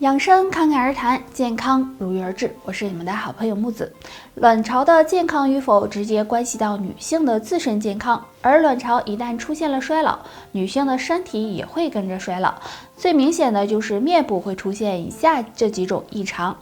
养生侃侃而谈，健康如约而至。我是你们的好朋友木子。卵巢的健康与否，直接关系到女性的自身健康。而卵巢一旦出现了衰老，女性的身体也会跟着衰老。最明显的就是面部会出现以下这几种异常。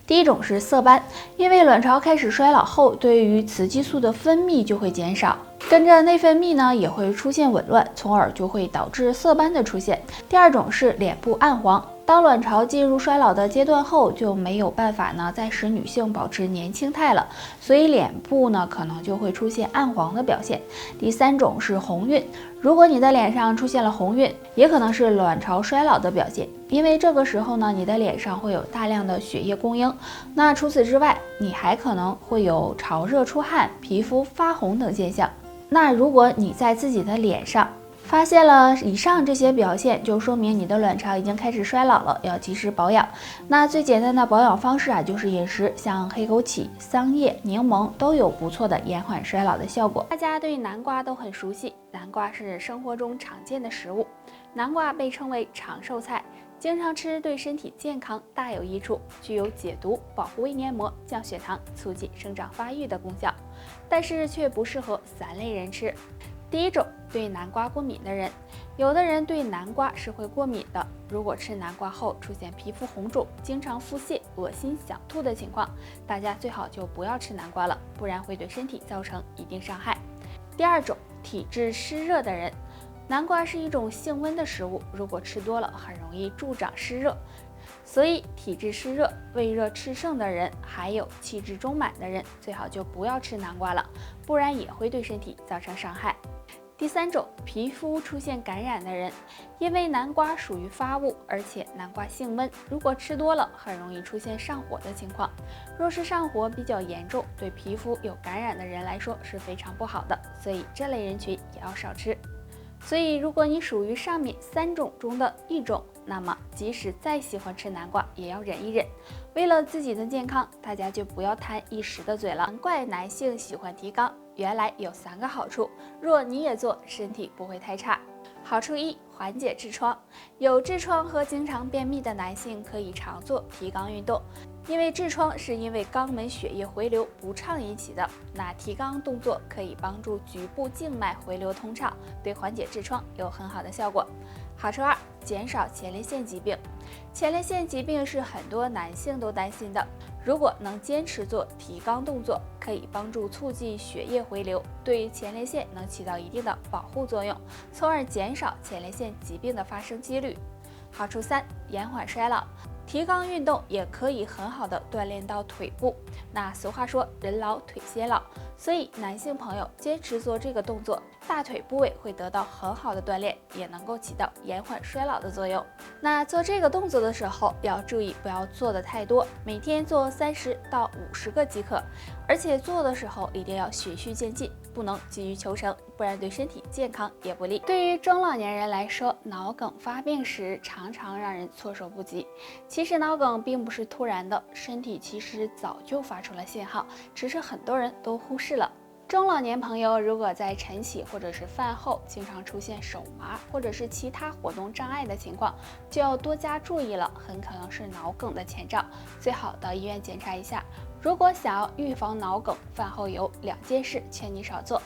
第一种是色斑，因为卵巢开始衰老后，对于雌激素的分泌就会减少，跟着内分泌呢也会出现紊乱，从而就会导致色斑的出现。第二种是脸部暗黄。当卵巢进入衰老的阶段后，就没有办法呢再使女性保持年轻态了，所以脸部呢可能就会出现暗黄的表现。第三种是红晕，如果你的脸上出现了红晕，也可能是卵巢衰老的表现，因为这个时候呢你的脸上会有大量的血液供应。那除此之外，你还可能会有潮热出汗、皮肤发红等现象。那如果你在自己的脸上发现了以上这些表现，就说明你的卵巢已经开始衰老了，要及时保养。那最简单的保养方式就是饮食，像黑枸杞、桑叶、柠檬都有不错的延缓衰老的效果。大家对南瓜都很熟悉，南瓜是生活中常见的食物，南瓜被称为长寿菜，经常吃对身体健康大有益处，具有解毒、保护胃黏膜、降血糖、促进生长发育的功效，但是却不适合3类人吃。第一种，对南瓜过敏的人，有的人对南瓜是会过敏的，如果吃南瓜后出现皮肤红肿、经常腹泻、恶心、想吐的情况，大家最好就不要吃南瓜了，不然会对身体造成一定伤害。第二种，体质湿热的人，南瓜是一种性温的食物，如果吃多了很容易助长湿热，所以体质湿热、胃热炽盛的人，还有气滞中满的人，最好就不要吃南瓜了，不然也会对身体造成伤害。第三种，皮肤出现感染的人，因为南瓜属于发物，而且南瓜性温，如果吃多了很容易出现上火的情况。若是上火比较严重，对皮肤有感染的人来说是非常不好的，所以这类人群也要少吃。所以如果你属于上面3种中的一种，那么即使再喜欢吃南瓜也要忍一忍。为了自己的健康，大家就不要贪一时的嘴了。难怪男性喜欢提肛，原来有3个好处，若你也做，身体不会太差。好处1，缓解痔疮。有痔疮和经常便秘的男性可以常做提肛运动，因为痔疮是因为肛门血液回流不畅引起的，那提肛动作可以帮助局部静脉回流通畅，对缓解痔疮有很好的效果。好处2，减少前列腺疾病。前列腺疾病是很多男性都担心的，如果能坚持做提肛动作，可以帮助促进血液回流，对前列腺能起到一定的保护作用，从而减少前列腺疾病的发生几率。好处3，延缓衰老。提肛运动也可以很好的锻炼到腿部，那俗话说人老腿先老，所以男性朋友坚持做这个动作，大腿部位会得到很好的锻炼，也能够起到延缓衰老的作用。那做这个动作的时候要注意不要做的太多，每天做30到50个即可，而且做的时候一定要循序渐进，不能急于求成，不然对身体健康也不利。对于中老年人来说，脑梗发病时常常让人措手不及。其实脑梗并不是突然的，身体其实早就发出了信号，只是很多人都忽视了。中老年朋友如果在晨起或者是饭后经常出现手麻或者是其他活动障碍的情况，就要多加注意了，很可能是脑梗的前兆，最好到医院检查一下。如果想要预防脑梗，饭后有2件事劝你少做。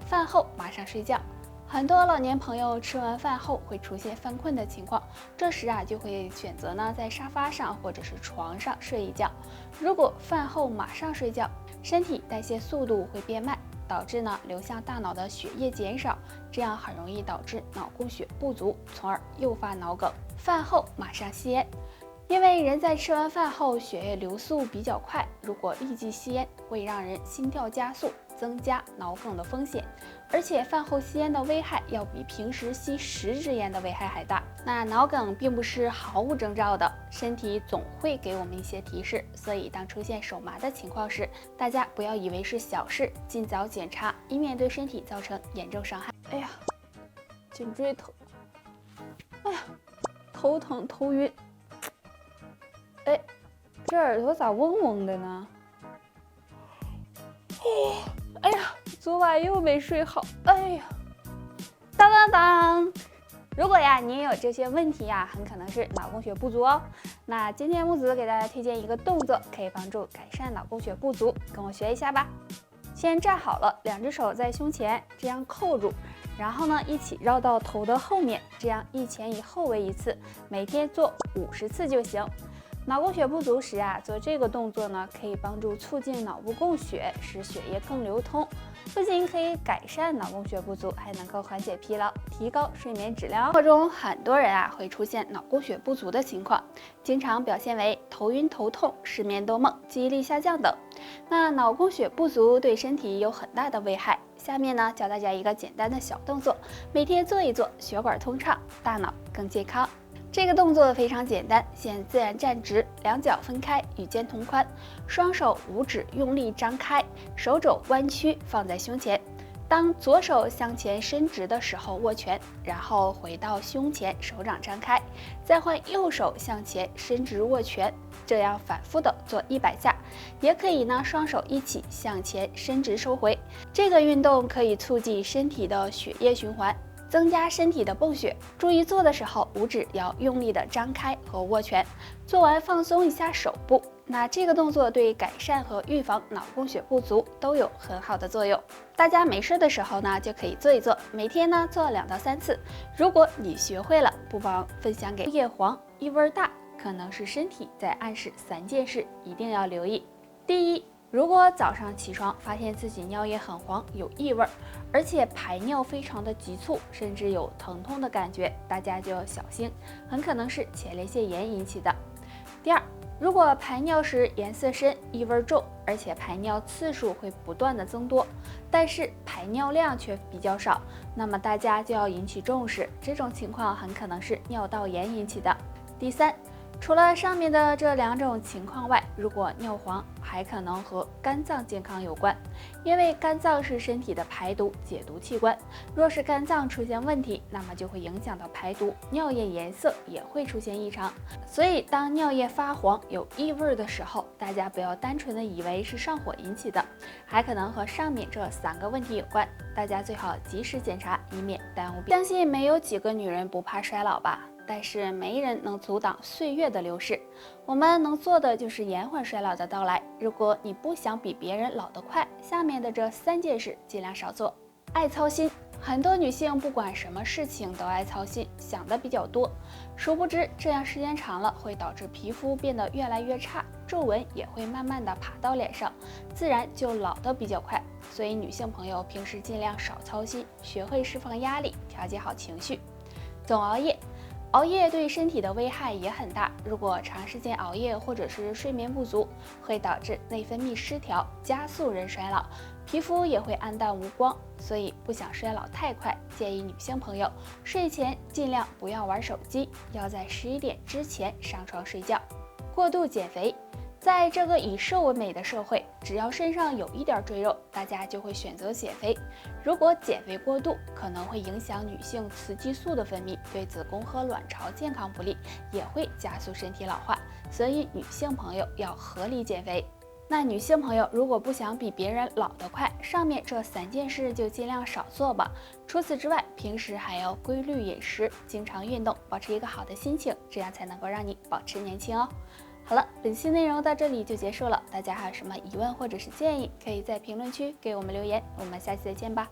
饭后马上睡觉，很多老年朋友吃完饭后会出现犯困的情况，这时就会选择在沙发上或者是床上睡一觉。如果饭后马上睡觉，身体代谢速度会变慢，导致流向大脑的血液减少，这样很容易导致脑供血不足，从而诱发脑梗。饭后马上吸烟，因为人在吃完饭后血液流速比较快，如果立即吸烟会让人心跳加速，增加脑梗的风险，而且饭后吸烟的危害要比平时吸10支烟的危害还大。那脑梗并不是毫无征兆的，身体总会给我们一些提示，所以当出现手麻的情况时，大家不要以为是小事，尽早检查，以免对身体造成严重伤害。哎呀，颈椎疼，哎呀，头疼头晕，哎，这耳朵咋嗡嗡的呢？哎呀，昨晚又没睡好。哎呀，当当当！如果你也有这些问题很可能是脑供血不足哦。那今天木子给大家推荐一个动作，可以帮助改善脑供血不足，跟我学一下吧。先站好了，两只手在胸前，这样扣住，然后呢，一起绕到头的后面，这样一前一后为一次，每天做50次就行。脑供血不足时做这个动作呢，可以帮助促进脑部供血，使血液更流通，不仅可以改善脑供血不足，还能够缓解疲劳，提高睡眠质量。生活中很多人会出现脑供血不足的情况，经常表现为头晕头痛、失眠多梦、记忆力下降等。那脑供血不足对身体有很大的危害，下面呢教大家一个简单的小动作，每天做一做，血管通畅，大脑更健康。这个动作非常简单，先自然站直，两脚分开，与肩同宽，双手五指用力张开，手肘弯曲放在胸前。当左手向前伸直的时候握拳，然后回到胸前，手掌张开，再换右手向前伸直握拳，这样反复的做100下。也可以呢，双手一起向前伸直收回。这个运动可以促进身体的血液循环，增加身体的泵血。注意做的时候，五指要用力的张开和握拳。做完放松一下手部。那这个动作对改善和预防脑供血不足都有很好的作用。大家没事的时候呢，就可以做一做，每天呢做2到3次。如果你学会了，不妨分享给叶黄、异味大，可能是身体在暗示3件事，一定要留意。第一，如果早上起床发现自己尿液很黄，有异味，而且排尿非常的急促，甚至有疼痛的感觉，大家就要小心，很可能是前列腺炎引起的。第二，如果排尿时颜色深、异味重，而且排尿次数会不断的增多，但是排尿量却比较少，那么大家就要引起重视，这种情况很可能是尿道炎引起的。第三，除了上面的这2种情况外，如果尿黄还可能和肝脏健康有关，因为肝脏是身体的排毒解毒器官，若是肝脏出现问题，那么就会影响到排毒，尿液颜色也会出现异常。所以当尿液发黄有异味的时候，大家不要单纯的以为是上火引起的，还可能和上面这3个问题有关，大家最好及时检查，以免耽误。相信没有几个女人不怕衰老吧，但是没人能阻挡岁月的流逝，我们能做的就是延缓衰老的到来。如果你不想比别人老得快，下面的这3件事尽量少做。爱操心，很多女性不管什么事情都爱操心，想的比较多，殊不知这样时间长了会导致皮肤变得越来越差，皱纹也会慢慢的爬到脸上，自然就老得比较快。所以女性朋友平时尽量少操心，学会释放压力，调节好情绪。总熬夜，熬夜对身体的危害也很大，如果长时间熬夜或者是睡眠不足，会导致内分泌失调，加速人衰老，皮肤也会暗淡无光。所以不想衰老太快，建议女性朋友睡前尽量不要玩手机，要在11点之前上床睡觉。过度减肥，在这个以瘦为美的社会，只要身上有一点赘肉，大家就会选择减肥。如果减肥过度，可能会影响女性雌激素的分泌，对子宫和卵巢健康不利，也会加速身体老化。所以女性朋友要合理减肥。那女性朋友如果不想比别人老得快，上面这3件事就尽量少做吧。除此之外，平时还要规律饮食，经常运动，保持一个好的心情，这样才能够让你保持年轻哦。好了，本期内容到这里就结束了，大家还有什么疑问或者是建议，可以在评论区给我们留言，我们下期再见吧。